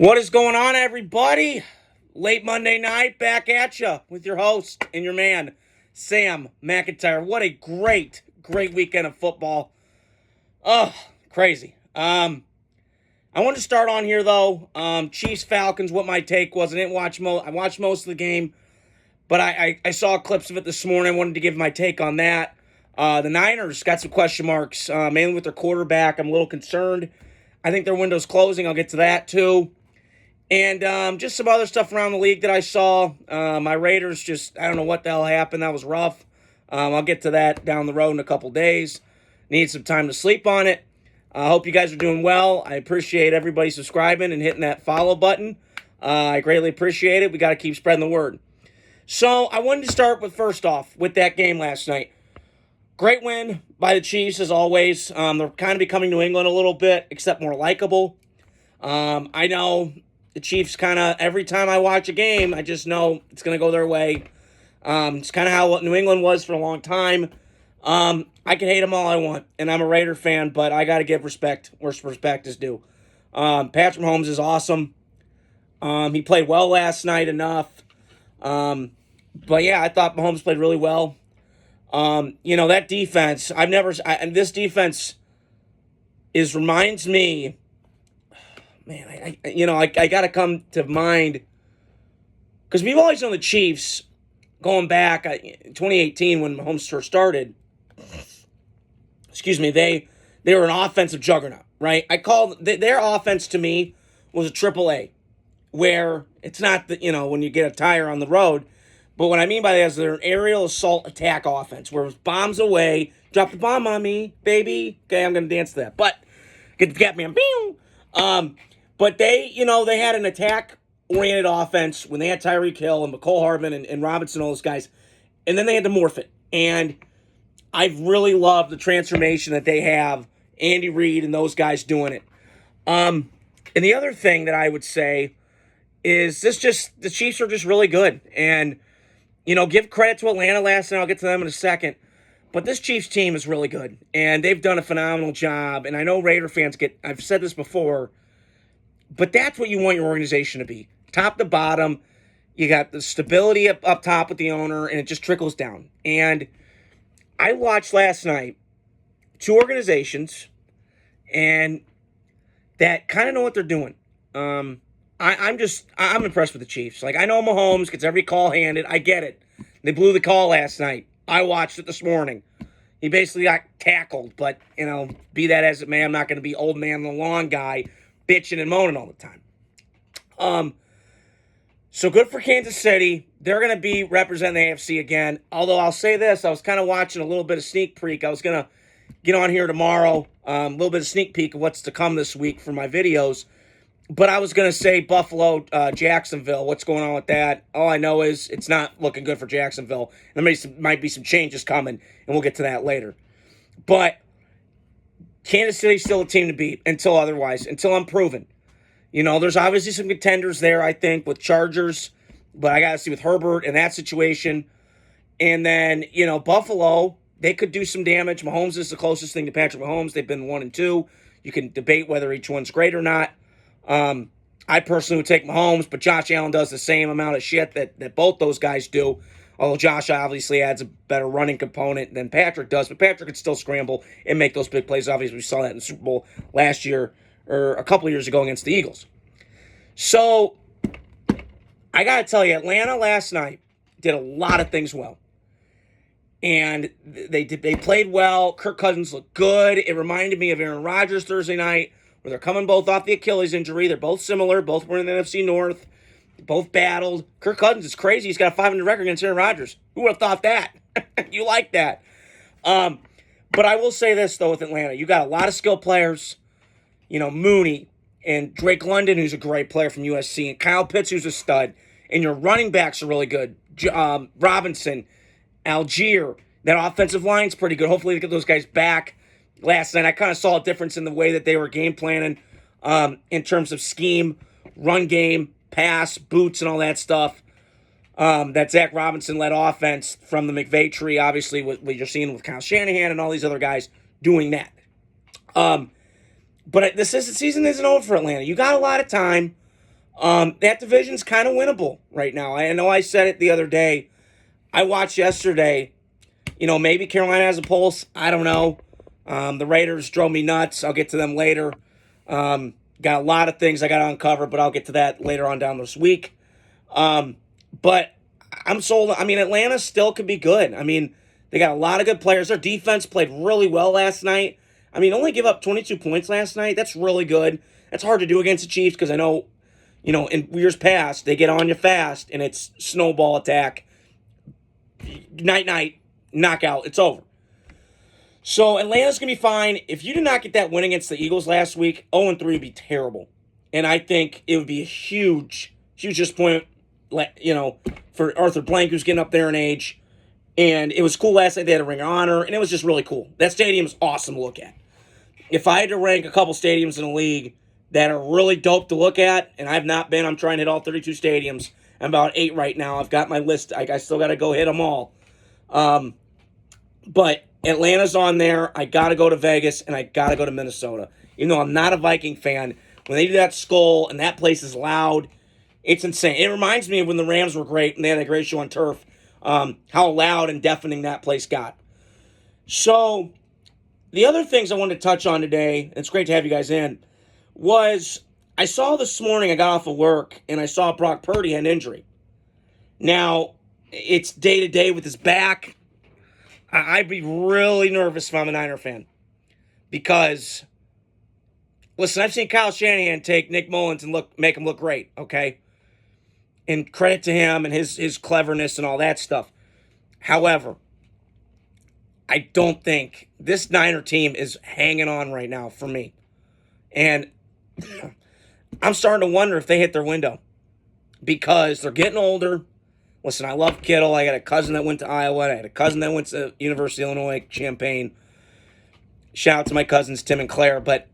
What is going on, everybody? Late Monday night, back at you with your host and your man, Sam McIntyre. What a great weekend of football. Oh, crazy. I want to start on here though. Chiefs Falcons. What my take was. I watched most of the game, but I saw clips of it this morning. I wanted to give my take on that. The Niners got some question marks, mainly with their quarterback. I'm a little concerned. I think their window's closing. I'll get to that too. And just some other stuff around the league that I saw. My Raiders I don't know what the hell happened. That was rough. I'll get to that down the road in a couple days. Need some time to sleep on it. I hope you guys are doing well. I appreciate everybody subscribing and hitting that follow button. I greatly appreciate it. We got to keep spreading the word. So I wanted to start with, first off, with that game last night. Great win by the Chiefs, as always. They're kind of becoming New England a little bit, except more likable. I know the Chiefs every time I watch a game, I just know it's going to go their way. It's kind of how New England was for a long time. I can hate them all I want, and I'm a Raider fan, but I got to give respect where respect is due. Patrick Mahomes is awesome. He played well last night enough. But yeah, I thought Mahomes played really well. That defense, and this defense reminds me, man, I got to come to mind, because we've always known the Chiefs going back 2018 when Mahomes first started. Excuse me, they were an offensive juggernaut, right? Their offense to me was a triple A, where it's not that, when you get a tire on the road, but what I mean by that is they're an aerial assault attack offense, where it was bombs away, drop the bomb on me, baby. Okay, I'm going to dance to that. But, get me, but they had an attack-oriented offense when they had Tyreek Hill and McCole Hardman and Robinson, all those guys. And then they had to morph it. And I've really loved the transformation that they have, Andy Reid and those guys doing it. And the other thing that I would say is the Chiefs are just really good. And, give credit to Atlanta last night. I'll get to them in a second. But this Chiefs team is really good. And they've done a phenomenal job. And I know Raider fans I've said this before, but that's what you want your organization to be. Top to bottom, you got the stability up top with the owner, and it just trickles down. And I watched last night two organizations, and that kind of know what they're doing. I'm impressed with the Chiefs. Like, I know Mahomes gets every call handed. I get it. They blew the call last night. I watched it this morning. He basically got tackled, but, be that as it may, I'm not going to be old man the lawn guy bitching and moaning all the time. So good for Kansas City. They're going to be representing the AFC again. Although I'll say this, I was kind of watching a little bit of sneak peek. I was going to get on here tomorrow, a little bit of sneak peek of what's to come this week for my videos. But I was going to say Buffalo, Jacksonville. What's going on with that? All I know is it's not looking good for Jacksonville. There might be some changes coming, and we'll get to that later. But Kansas City's still a team to beat until I'm proven. There's obviously some contenders there, I think, with Chargers. But I got to see with Herbert and that situation. And then, Buffalo, they could do some damage. Mahomes is the closest thing to Patrick Mahomes. They've been 1 and 2. You can debate whether each one's great or not. I personally would take Mahomes, but Josh Allen does the same amount of shit that both those guys do. Although Josh obviously adds a better running component than Patrick does. But Patrick could still scramble and make those big plays. Obviously, we saw that in the Super Bowl last year or a couple of years ago against the Eagles. So, I got to tell you, Atlanta last night did a lot of things well. And they played well. Kirk Cousins looked good. It reminded me of Aaron Rodgers Thursday night, where they're coming both off the Achilles injury. They're both similar. Both were in the NFC North. Both battled. Kirk Cousins is crazy. He's got a 500 record against Aaron Rodgers. Who would have thought that? You like that. But I will say this, though, with Atlanta. You got a lot of skilled players. Mooney and Drake London, who's a great player from USC, and Kyle Pitts, who's a stud. And your running backs are really good. Robinson, Algier. That offensive line's pretty good. Hopefully they get those guys back. Last night, I kind of saw a difference in the way that they were game planning in terms of scheme, run game, pass, boots, and all that stuff. That Zach Robinson-led offense from the McVay tree, obviously, what you're seeing with Kyle Shanahan and all these other guys doing that. But the season isn't over for Atlanta. You got a lot of time. That division's kind of winnable right now. I know I said it the other day. I watched yesterday. Maybe Carolina has a pulse. I don't know. The Raiders drove me nuts. I'll get to them later. Got a lot of things I got to uncover, but I'll get to that later on down this week. But I'm sold. I mean, Atlanta still could be good. I mean, they got a lot of good players. Their defense played really well last night. I mean, only give up 22 points last night. That's really good. That's hard to do against the Chiefs because I know, in years past, they get on you fast and it's snowball attack. Night, knockout. It's over. So Atlanta's going to be fine. If you did not get that win against the Eagles last week, 0-3 would be terrible. And I think it would be a huge disappointment, for Arthur Blank, who's getting up there in age. And it was cool last night. They had a Ring of Honor, and it was just really cool. That stadium is awesome to look at. If I had to rank a couple stadiums in the league that are really dope to look at, and I've not been, I'm trying to hit all 32 stadiums. I'm about 8 right now. I've got my list. I still got to go hit them all. But Atlanta's on there. I got to go to Vegas, and I got to go to Minnesota. Even though I'm not a Viking fan, when they do that skull and that place is loud, it's insane. It reminds me of when the Rams were great and they had a great show on turf, how loud and deafening that place got. So the other things I wanted to touch on today, and it's great to have you guys in, was I saw this morning, I got off of work, and I saw Brock Purdy had an injury. Now, it's day-to-day with his back. I'd be really nervous if I'm a Niner fan. Because, listen, I've seen Kyle Shanahan take Nick Mullins and make him look great, okay? And credit to him and his cleverness and all that stuff. However, I don't think this Niner team is hanging on right now for me. And I'm starting to wonder if they hit their window. Because they're getting older. Listen, I love Kittle. I got a cousin that went to Iowa. I had a cousin that went to University of Illinois, Champaign. Shout out to my cousins, Tim and Claire. But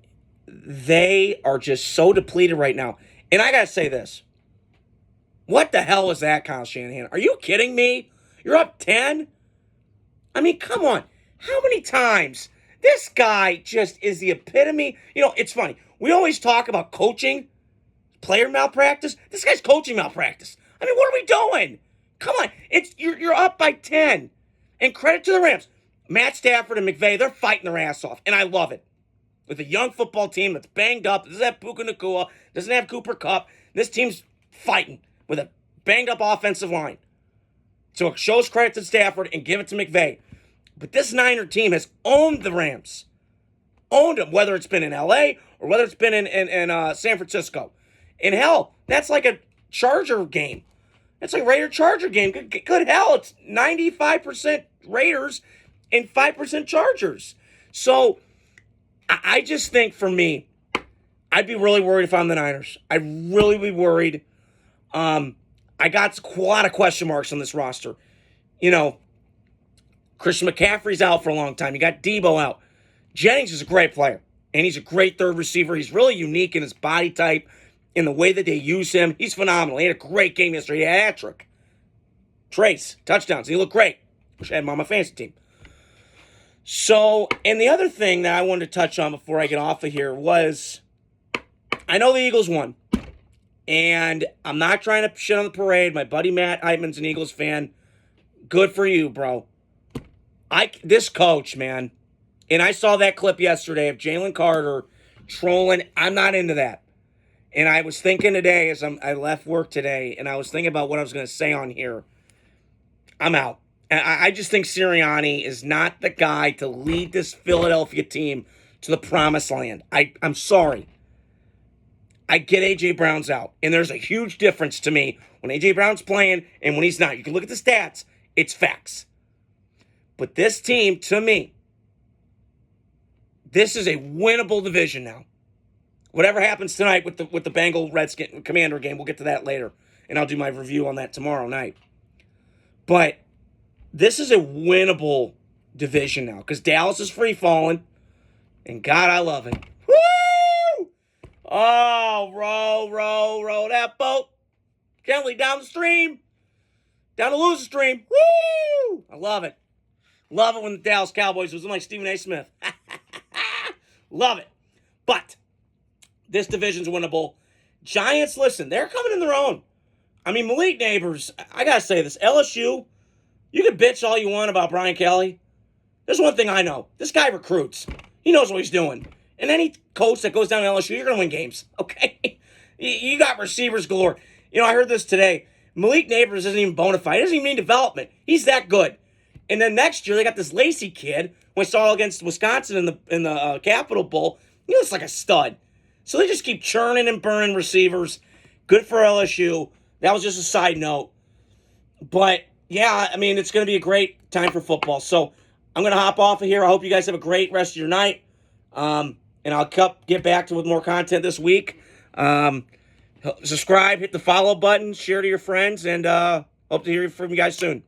they are just so depleted right now. And I got to say this. What the hell is that, Kyle Shanahan? Are you kidding me? You're up 10? I mean, come on. How many times? This guy just is the epitome. It's funny. We always talk about coaching, player malpractice. This guy's coaching malpractice. I mean, what are we doing? Come on. You're up by 10. And credit to the Rams. Matt Stafford and McVay, they're fighting their ass off. And I love it. With a young football team that's banged up, doesn't have Puka Nacua, doesn't have Cooper Kupp. This team's fighting with a banged-up offensive line. So it shows credit to Stafford and give it to McVay. But this Niner team has owned the Rams. Owned them, whether it's been in L.A. or whether it's been in San Francisco. And hell, that's like a Charger game. That's like a Raider-Charger game. Good hell, it's 95% Raiders and 5% Chargers. So I just think for me, I'd be really worried if I'm the Niners. I'd really be worried. I got a lot of question marks on this roster. Christian McCaffrey's out for a long time. You got Debo out. Jennings is a great player, and he's a great third receiver. He's really unique in his body type, in the way that they use him. He's phenomenal. He had a great game yesterday. He had a hat trick. Trace, touchdowns. He looked great. Wish I had him on my fantasy team. So, and the other thing that I wanted to touch on before I get off of here was, I know the Eagles won. And I'm not trying to shit on the parade. My buddy Matt Heitman's an Eagles fan. Good for you, bro. This coach, man. And I saw that clip yesterday of Jalen Carter trolling. I'm not into that. And I was thinking today as I left work today, and I was thinking about what I was going to say on here. I'm out. And I just think Sirianni is not the guy to lead this Philadelphia team to the promised land. I'm sorry. I get A.J. Brown's out. And there's a huge difference to me when A.J. Brown's playing and when he's not. You can look at the stats. It's facts. But this team, to me, this is a winnable division now. Whatever happens tonight with the Bengal Redskin Commander game, we'll get to that later. And I'll do my review on that tomorrow night. But this is a winnable division now. Because Dallas is free-falling. And God, I love it. Woo! Oh, row that boat gently down the stream. Down the loser stream. Woo! I love it. Love it when the Dallas Cowboys was like Stephen A. Smith. Love it. But this division's winnable. Giants, listen, they're coming in their own. I mean, Malik Neighbors, I got to say this. LSU, you can bitch all you want about Brian Kelly. There's one thing I know. This guy recruits. He knows what he's doing. And any coach that goes down to LSU, you're going to win games, okay? You got receivers galore. I heard this today. Malik Neighbors isn't even bona fide. He doesn't even need development. He's that good. And then next year, they got this Lacey kid, when I saw against Wisconsin in the Capital Bowl. He looks like a stud. So they just keep churning and burning receivers. Good for LSU. That was just a side note. But, yeah, I mean, it's going to be a great time for football. So I'm going to hop off of here. I hope you guys have a great rest of your night. And I'll get back to with more content this week. Subscribe, hit the follow button, share to your friends, and hope to hear from you guys soon.